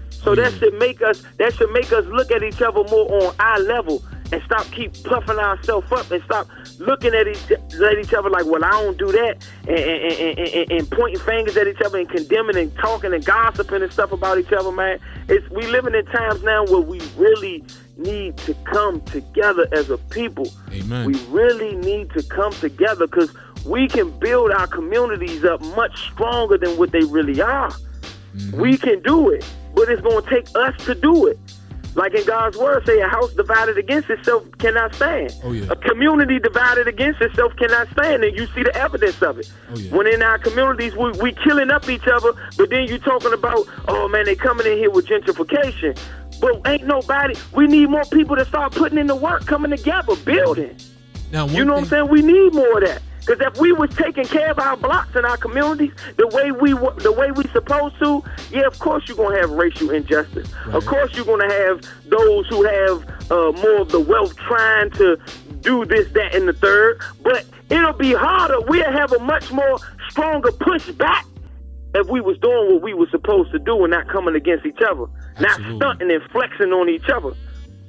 So that should make us look at each other more on eye level and stop keep puffing ourselves up and stop looking at each other like, well, I don't do that, and pointing fingers at each other and condemning and talking and gossiping and stuff about each other, man. We living in times now where we really need to come together as a people. Amen. We really need to come together because we can build our communities up much stronger than what they really are. Mm-hmm. We can do it, but it's going to take us to do it. Like in God's word say, a house divided against itself cannot stand. Oh, yeah. A community divided against itself cannot stand, and you see the evidence of it. Oh, yeah. When in our communities, we killing up each other, but then you talking about, oh man, they coming in here with gentrification. But ain't nobody, we need more people to start putting in the work, coming together, building. Now, you know what I'm saying? We need more of that. Because if we was taking care of our blocks and our communities the way we supposed to, yeah, of course you're gonna have racial injustice. Right. Of course you're gonna have those who have more of the wealth trying to do this, that, and the third. But it'll be harder. We'll have a much more stronger pushback if we was doing what we were supposed to do and not coming against each other, Absolutely. Not stunting and flexing on each other,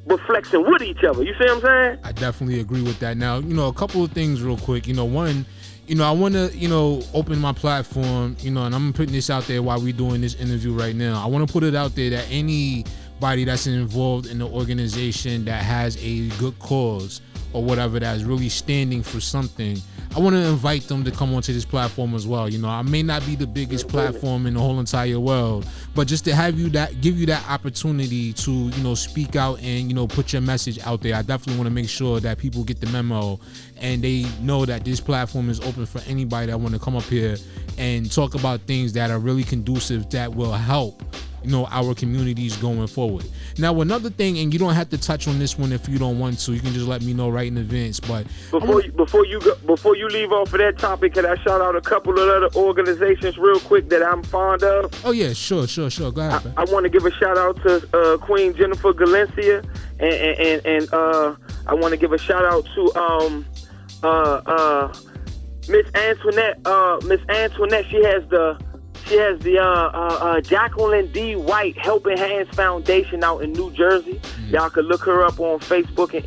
but flexing with each other. You see what I'm saying? I definitely agree with that. Now, a couple of things real quick. One, I want to, open my platform, and I'm putting this out there while we're doing this interview right now. I want to put it out there that anybody that's involved in the organization that has a good cause or whatever that's really standing for something, I want to invite them to come onto this platform as well. I may not be the biggest platform in the whole entire world, but just to have give you that opportunity to, speak out and, put your message out there. I definitely want to make sure that people get the memo and they know that this platform is open for anybody that want to come up here and talk about things that are really conducive that will help our communities going forward. Now, another thing, and you don't have to touch on this one if you don't want to. You can just let me know right in advance. But before you leave off of that topic, can I shout out a couple of other organizations real quick that I'm fond of? Oh yeah, sure. Go ahead. I want to give a shout out to Queen Jennifer Galencia, and I want to give a shout out to Miss Antoinette. Miss Antoinette, she has the Jacqueline D. White Helping Hands Foundation out in New Jersey. Y'all could look her up on Facebook and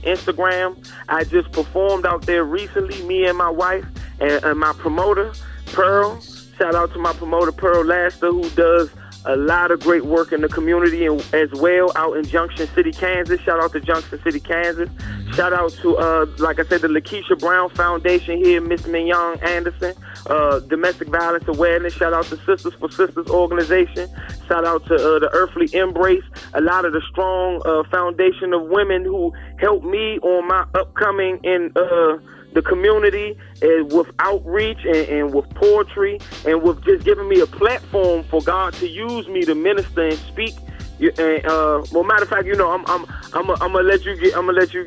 Instagram. I just performed out there recently, me and my wife and my promoter, Pearl. Shout out to my promoter, Pearl Laster, who does a lot of great work in the community and as well out in Junction City, Kansas. Shout out to Junction City, Kansas. Shout out to, like I said, the Lakeisha Brown Foundation here, Miss Mignon Anderson, Domestic Violence Awareness. Shout out to Sisters for Sisters organization. Shout out to the Earthly Embrace, a lot of the strong foundation of women who helped me on my upcoming in the community with outreach and with poetry and with just giving me a platform for God to use me to minister and speak. Well, matter of fact, I'm gonna let you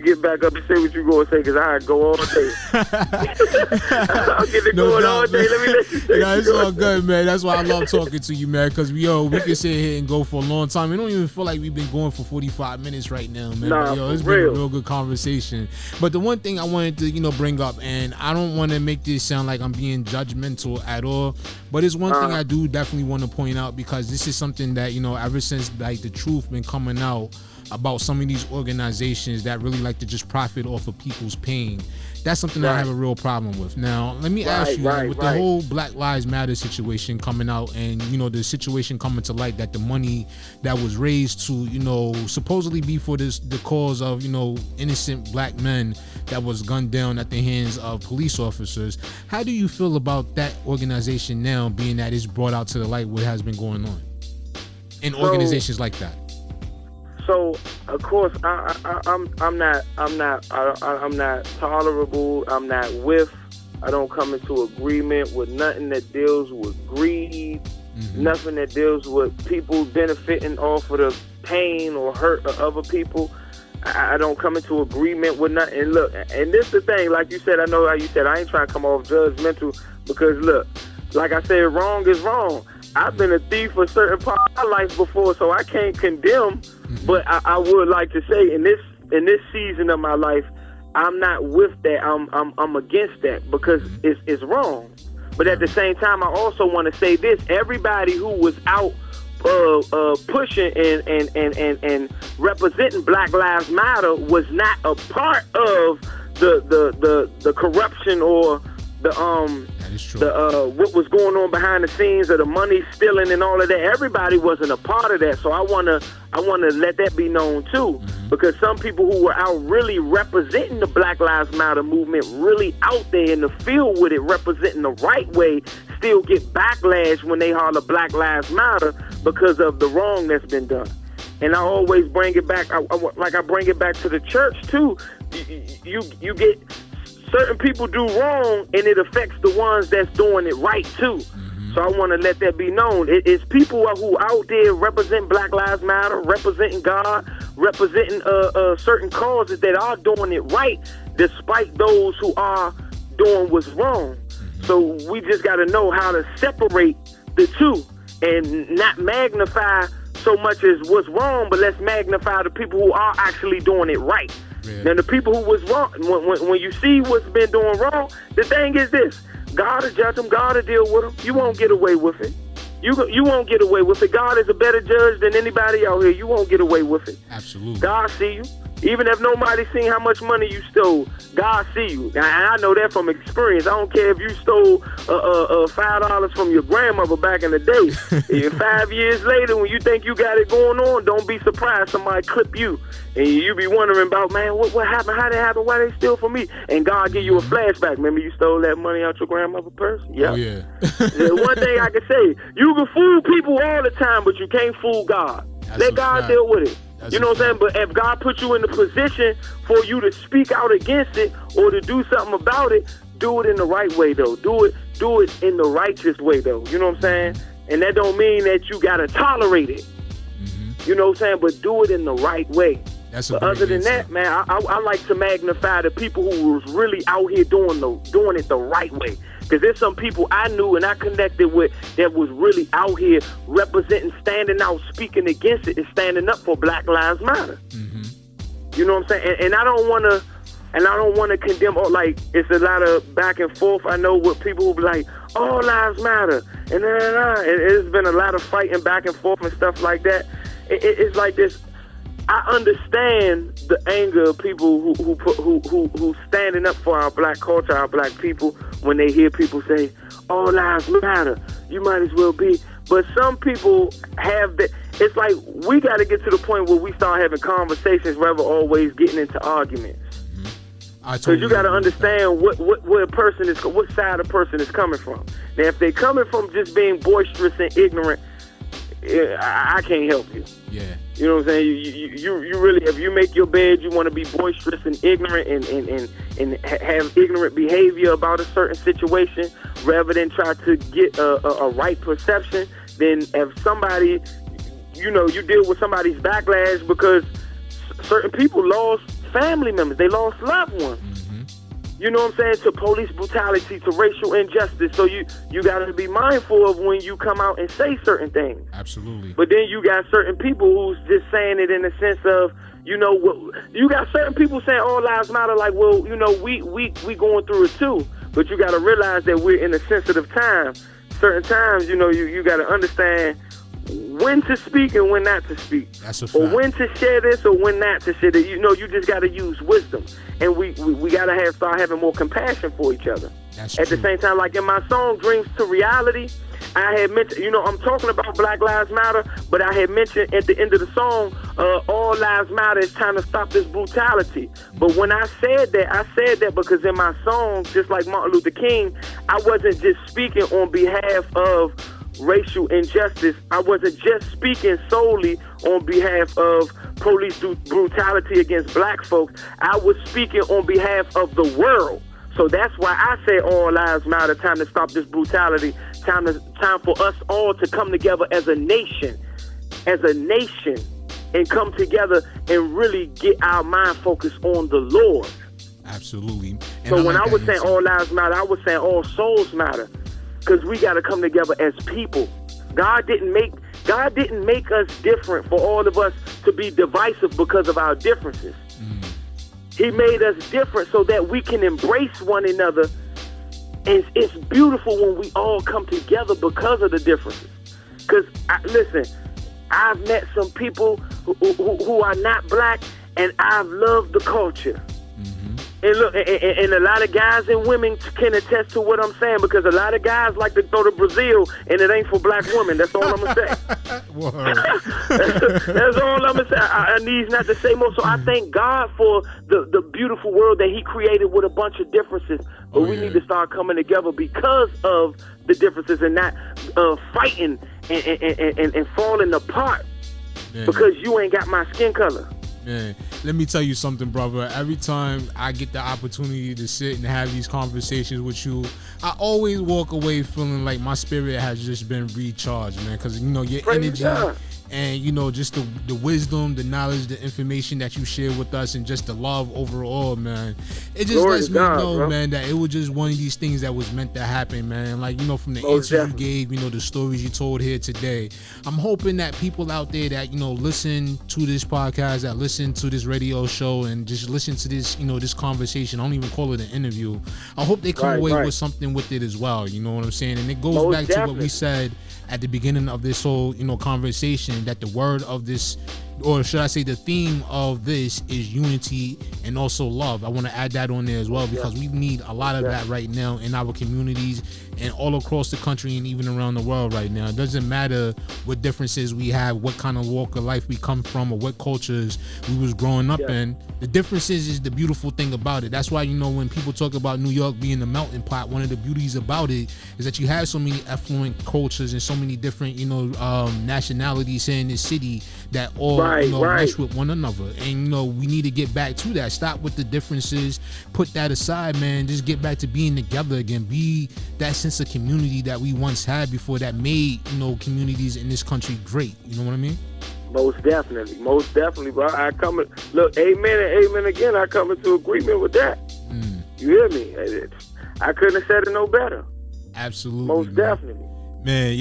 get back up and say what you gonna say, because I go all day. I'll get it going all day. Let me let you say. It's all good, man. That's why I love talking to you, man. Because we can sit here and go for a long time. We don't even feel like we've been going for 45 minutes right now, man. Nah, but, it's been a real good conversation. But the one thing I wanted to, bring up, and I don't want to make this sound like I'm being judgmental at all, but it's one thing I do definitely want to point out, because this is something that, ever since the truth been coming out about some of these organizations that really like to just profit off of people's pain. That's something that I have a real problem with. Now, let me ask you, with the whole Black Lives Matter situation coming out and, the situation coming to light that the money that was raised to, supposedly be for the cause of, innocent black men that was gunned down at the hands of police officers. How do you feel about that organization now, being that it's brought out to the light what has been going on in organizations like that? So of course I'm not tolerable. I'm not with. I don't come into agreement with nothing that deals with greed. Nothing that deals with people benefiting off of the pain or hurt of other people. I don't come into agreement with nothing. And look, and this is the thing, like you said, I know how you said, I ain't trying to come off judgmental, because look, like I said, wrong is wrong. I've been a thief for certain part of my life before, so I can't condemn. But I would like to say, in this season of my life, I'm not with that. I'm against that, because it's wrong. But at the same time, I also want to say this: everybody who was out pushing and representing Black Lives Matter was not a part of the corruption or what was going on behind the scenes, or the money stealing and all of that. Everybody wasn't a part of that. So I wanna let that be known too, because some people who were out really representing the Black Lives Matter movement, really out there in the field with it, representing the right way, still get backlash when they holler Black Lives Matter because of the wrong that's been done. And I always bring it back, like I bring it back to the church too. You get certain people do wrong, and it affects the ones that's doing it right too. So I want to let that be known. It's people who out there represent Black Lives Matter, representing God, representing certain causes that are doing it right, despite those who are doing what's wrong. So we just got to know how to separate the two and not magnify so much as what's wrong, but let's magnify the people who are actually doing it right. Yeah. Now, the people who was wrong, when you see what's been doing wrong, the thing is this: God will judge them, God will deal with them. You won't get away with it. You won't get away with it. God is a better judge than anybody out here. You won't get away with it. Absolutely. God see you. Even if nobody seen how much money you stole, God see you. And I know that from experience. I don't care if you stole $5 from your grandmother back in the day. 5 years later, when you think you got it going on, don't be surprised somebody clip you. And you be wondering about, man, what happened? How did it happen? Why they steal from me? And God give you a flashback. Remember you stole that money out your grandmother's purse? Yep. Oh, yeah. One thing I can say, you can fool people all the time, but you can't fool God. Let God deal with it. You know what I'm saying? But if God put you in the position for you to speak out against it or to do something about it, do it in the right way, though. Do it in the righteous way, though. You know what I'm saying? And that don't mean that you got to tolerate it. You know what I'm saying? But do it in the right way. But other than that, man, I like to magnify the people who was really out here doing it the right way. Because there's some people I knew and I connected with that was really out here representing, standing out, speaking against it, and standing up for Black Lives Matter. You know what I'm saying? And I don't want to condemn. Like, it's a lot of back and forth. I know with people who be like, all lives matter, and it's been a lot of fighting back and forth and stuff like that. It's like this. I understand the anger of people who standing up for our black culture, our black people, when they hear people say, all lives matter, you might as well be. But some people have that. It's like we got to get to the point where we start having conversations rather always getting into arguments. Because you got to understand what side a person is coming from. Now, if they're coming from just being boisterous and ignorant, I can't help you. Yeah. You know what I'm saying? You really, if you make your bed, you want to be boisterous and ignorant and have ignorant behavior about a certain situation rather than try to get a right perception. Then if somebody, you deal with somebody's backlash because certain people lost family members, they lost loved ones. You know what I'm saying? To police brutality, to racial injustice. So you got to be mindful of when you come out and say certain things. Absolutely. But then you got certain people who's just saying it in the sense of, you got certain people saying all lives matter, like, well, we going through it too. But you got to realize that we're in a sensitive time. Certain times, you got to understand when to speak and when not to speak. That's a fact. Or when to share this or when not to share it. You just got to use wisdom. And we got to start having more compassion for each other. That's At true. the same time, like in my song, Dreams to Reality, I had mentioned, I'm talking about Black Lives Matter, but I had mentioned at the end of the song, all lives matter, it's time to stop this brutality. But when I said that because in my song, just like Martin Luther King, I wasn't just speaking on behalf of racial injustice. I wasn't just speaking solely on behalf of police brutality against black folks. I was speaking on behalf of the world. So that's why I say all lives matter. Time to stop this brutality. Time for us all to come together as a nation, and come together and really get our mind focused on the Lord. Absolutely. And so when I was saying all lives matter, I was saying all souls matter, because we got to come together as people. God didn't make us different for all of us to be divisive because of our differences. He made us different so that we can embrace one another. And it's beautiful when we all come together because of the differences. Because, listen, I've met some people who are not black, and I've loved the culture. And look, and a lot of guys and women can attest to what I'm saying, because a lot of guys like to go to Brazil, and it ain't for black women. That's all I'm gonna say. That's all I'm gonna say. I need not to say more. So I thank God for the beautiful world that He created with a bunch of differences. But we need to start coming together because of the differences, and not fighting and falling apart because you ain't got my skin color. Man, let me tell you something, brother. Every time I get the opportunity to sit and have these conversations with you, I always walk away feeling like my spirit has just been recharged, man. Because, you know, your energy and, you know, just the wisdom, the knowledge, the information that you share with us, and just the love overall, man. It just lets me know, man, that it was just one of these things that was meant to happen, man. Like, you know, from the answers you gave, you know, the stories you told here today, I'm hoping that people out there that, you know, listen to this podcast, that listen to this radio show, and just listen to this, you know, this conversation, I don't even call it an interview, I hope they come away with something with it as well, you know what I'm saying? And it goes back to what we said at the beginning of this whole, you know, conversation, that the word of this, or should I say the theme of this, is unity and also love. I want to add that on there as well, because we need a lot of that right now in our communities and all across the country and even around the world right now. It doesn't matter what differences we have, what kind of walk of life we come from, or what cultures we was growing up in. The differences is the beautiful thing about it. That's why, you know, when people talk about New York being a melting pot, one of the beauties about it is that you have so many affluent cultures and so many different, you know, nationalities here in this city that all mesh with one another. And, you know, we need to get back to that. Stop with the differences, put that aside, man. Just get back to being together again. Be that sense of community that we once had before, that made, you know, communities in this country great. You know what I mean? Most definitely, bro. Look, amen and amen again. I come into agreement with that. You hear me? I couldn't have said it no better. Absolutely, most definitely. Man,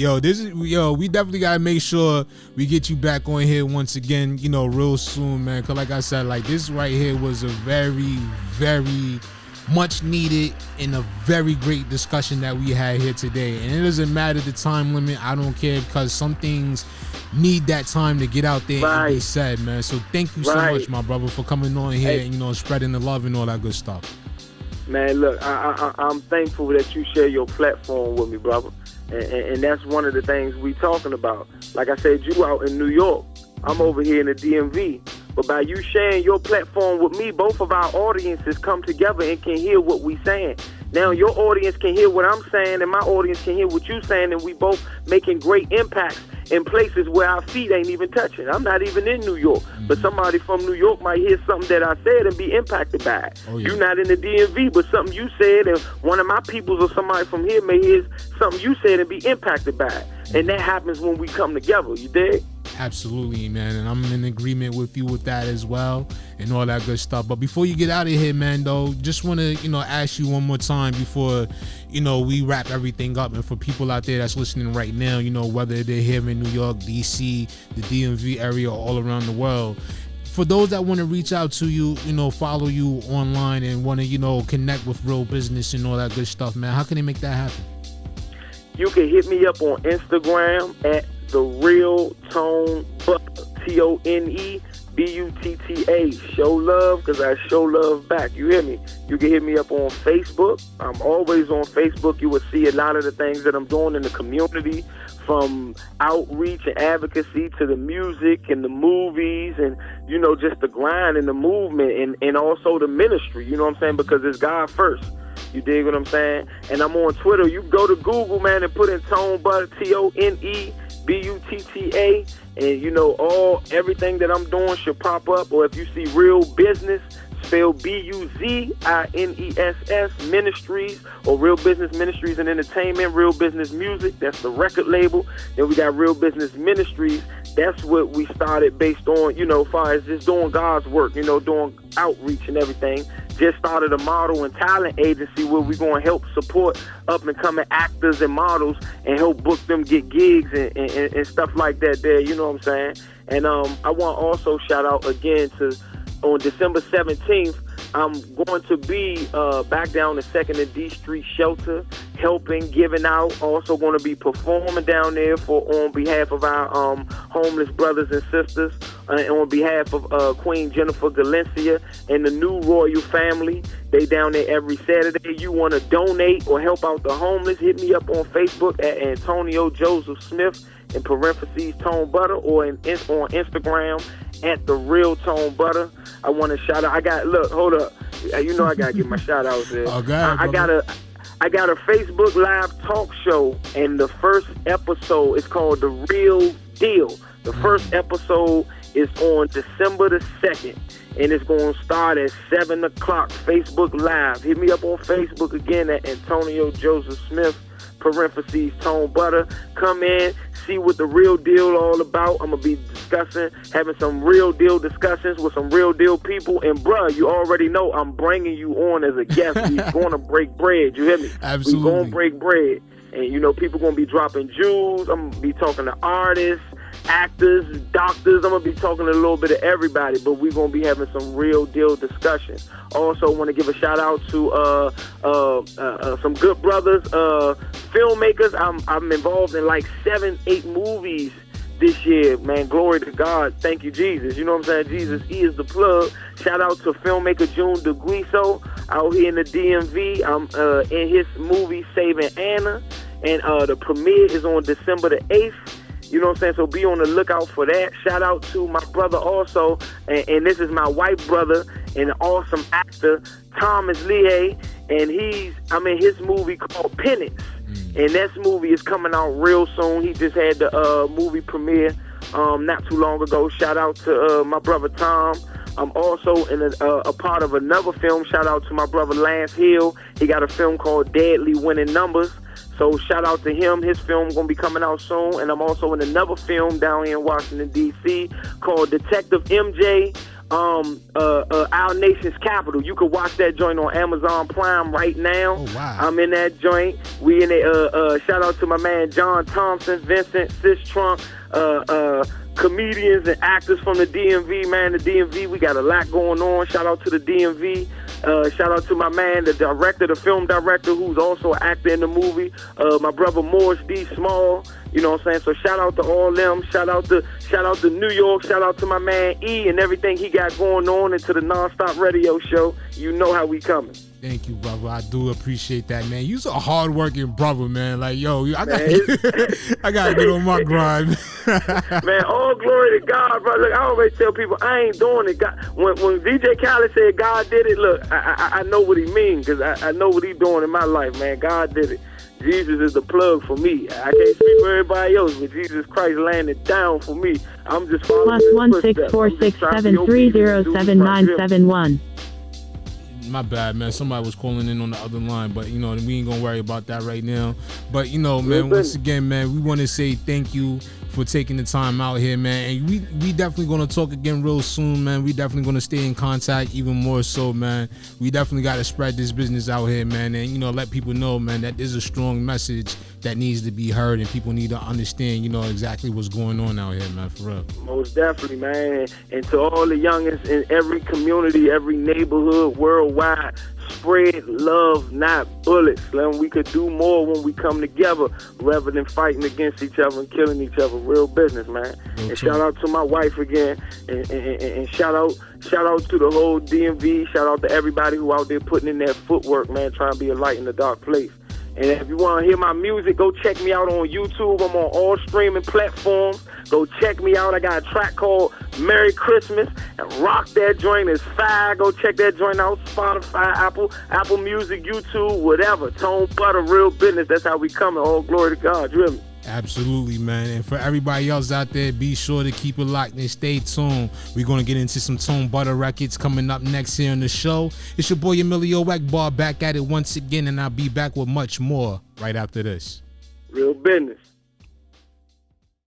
we definitely gotta make sure we get you back on here once again, you know, real soon, man. Cause like I said, like, this right here was a very, very much needed and a very great discussion that we had here today. And it doesn't matter the time limit, I don't care, because some things need that time to get out there and be said, man. So thank you so much, my brother, for coming on here and, you know, spreading the love and all that good stuff. Man, look, I'm thankful that you share your platform with me, brother. And that's one of the things we talking about. Like I said, you out in New York. I'm over here in the DMV. But by you sharing your platform with me, both of our audiences come together and can hear what we saying. Now your audience can hear what I'm saying, and my audience can hear what you saying, and we both making great impacts in places where our feet ain't even touching. I'm not even in New York, but somebody from New York might hear something that I said and be impacted by it. You're not in the DMV, but something you said, and one of my peoples or somebody from here may hear something you said and be impacted by it. And that happens when we come together. You dig? Absolutely, man. And I'm in agreement with you with that as well and all that good stuff. But before you get out of here, man, though, just want to, you know, ask you one more time before, you know, we wrap everything up. And for people out there that's listening right now, you know, whether they're here in New York, DC, the DMV area, or all around the world, for those that want to reach out to you, you know, follow you online and want to, you know, connect with Real Business and all that good stuff, man, how can they make that happen? You can hit me up on Instagram at The Real Tone Butta, ToneButta. Show love, because I show love back. You hear me? You can hit me up on Facebook. I'm always on Facebook. You will see a lot of the things that I'm doing in the community, from outreach and advocacy to the music and the movies and, you know, just the grind and the movement and also the ministry. You know what I'm saying? Because it's God first. You dig what I'm saying? And I'm on Twitter. You go to Google, man, and put in Tone Butta, ToneButta, and, you know, everything that I'm doing should pop up. Or if you see Real Business, spelled BUZINESS Ministries, or Real Business Ministries and Entertainment, Real Business Music, that's the record label. Then we got Real Business Ministries. That's what we started based on, you know, as far as just doing God's work, you know, doing outreach and everything. Just started a model and talent agency where we're going to help support up and coming actors and models and help book them, get gigs and stuff like that there, you know what I'm saying? And I want to also shout out again to, on December 17th, I'm going to be back down the 2nd and D Street shelter, helping, giving out. Also going to be performing down there on behalf of our homeless brothers and sisters, on behalf of Queen Jennifer Galencia and the new royal family. They down there every Saturday. You want to donate or help out the homeless, hit me up on Facebook at Antonio Joseph Smith, in parentheses, Tone Butta, or on Instagram at The Real Tone Butta. I want to shout out. Hold up. You know I got to get my shout outs there. Oh, God, I got a Facebook Live talk show, and the first episode is called The Real Deal. The first episode is on December the 2nd, and it's going to start at 7 o'clock, Facebook Live. Hit me up on Facebook again at Antonio Joseph Smith, parentheses, Tone Butta. Come in, see what the real deal all about. I'm going to be having some real deal discussions with some real deal people. And, bruh, you already know I'm bringing you on as a guest. We're going to break bread. You hear me? Absolutely. We're going to break bread. And, you know, people going to be dropping jewels. I'm going to be talking to artists, actors, doctors. I'm going to be talking to a little bit of everybody, but we're going to be having some real deal discussions. Also want to give a shout out to some good brothers, filmmakers. I'm involved in like 7-8 movies this year, man. Glory to God. Thank you, Jesus. You know what I'm saying? Jesus, he is the plug. Shout out to filmmaker June DeGuiso out here in the DMV. I'm in his movie Saving Anna, and the premiere is on December the 8th. You know what I'm saying? So be on the lookout for that. Shout out to my brother also, and this is my white brother, an awesome actor, Thomas Lehigh, and he's in his movie called Penance. And that movie is coming out real soon. He just had the movie premiere not too long ago. Shout out to my brother Tom. I'm also in a part of another film. Shout out to my brother Lance Hill. He got a film called Deadly Winning Numbers. So shout out to him. His film going to be coming out soon. And I'm also in another film down here in Washington, D.C. called Detective MJ, Our Nation's Capital. You can watch that joint on Amazon Prime right now. Oh, wow. I'm in that joint. We in it. Shout out to my man John Thompson, Vincent, Sis Trump, comedians and actors from the DMV, man. The DMV, we got a lot going on. Shout out to the DMV. Shout out to my man, the director, the film director, who's also an actor in the movie, my brother Morris D. Small. You know what I'm saying? So shout out to all them. Shout out to New York. Shout out to my man E and everything he got going on, and to the Nonstop Radio Show. You know how we coming. Thank you, brother. I do appreciate that, man. You're a hard-working brother, man. Like, yo, I got to get on my grind. Man, all glory to God, bro. Look, I always tell people I ain't doing it. God, when DJ Khaled said God did it, look, I know what he means, because I know what he doing in my life, man. God did it. Jesus is the plug for me. I can't speak for everybody else, but Jesus Christ landed down for me. I'm just following +16467307971. My bad, man. Somebody was calling in on the other line, but, you know, we ain't gonna worry about that right now. But, you know, man, once again, man, we want to say thank you for taking the time out here, man. And we definitely gonna talk again real soon, man. We definitely gonna stay in contact even more so, man. We definitely got to spread this business out here, man, and, you know, let people know, man, that there's a strong message that needs to be heard, and people need to understand, you know, exactly what's going on out here, man, for real. Most definitely, man. And to all the youngins in every community, every neighborhood, worldwide, spread love, not bullets. We could do more when we come together rather than fighting against each other and killing each other. Real business, man. And shout out to my wife again, and shout out to the whole DMV. Shout out to everybody who out there putting in that footwork, man, trying to be a light in the dark place. And if you want to hear my music, go check me out on YouTube. I'm on all streaming platforms. Go check me out. I got a track called Merry Christmas, and rock that joint. Is fire. Go check that joint out. Spotify, Apple Music, YouTube, whatever. Tone Butta, real business. That's how we coming. All glory to God. You hear me? Absolutely, man. And for everybody else out there, be sure to keep it locked and stay tuned. We're going to get into some Tone Butta records coming up next here on the show. It's your boy Emilio Ekbar back at it once again, and I'll be back with much more right after this. Real business.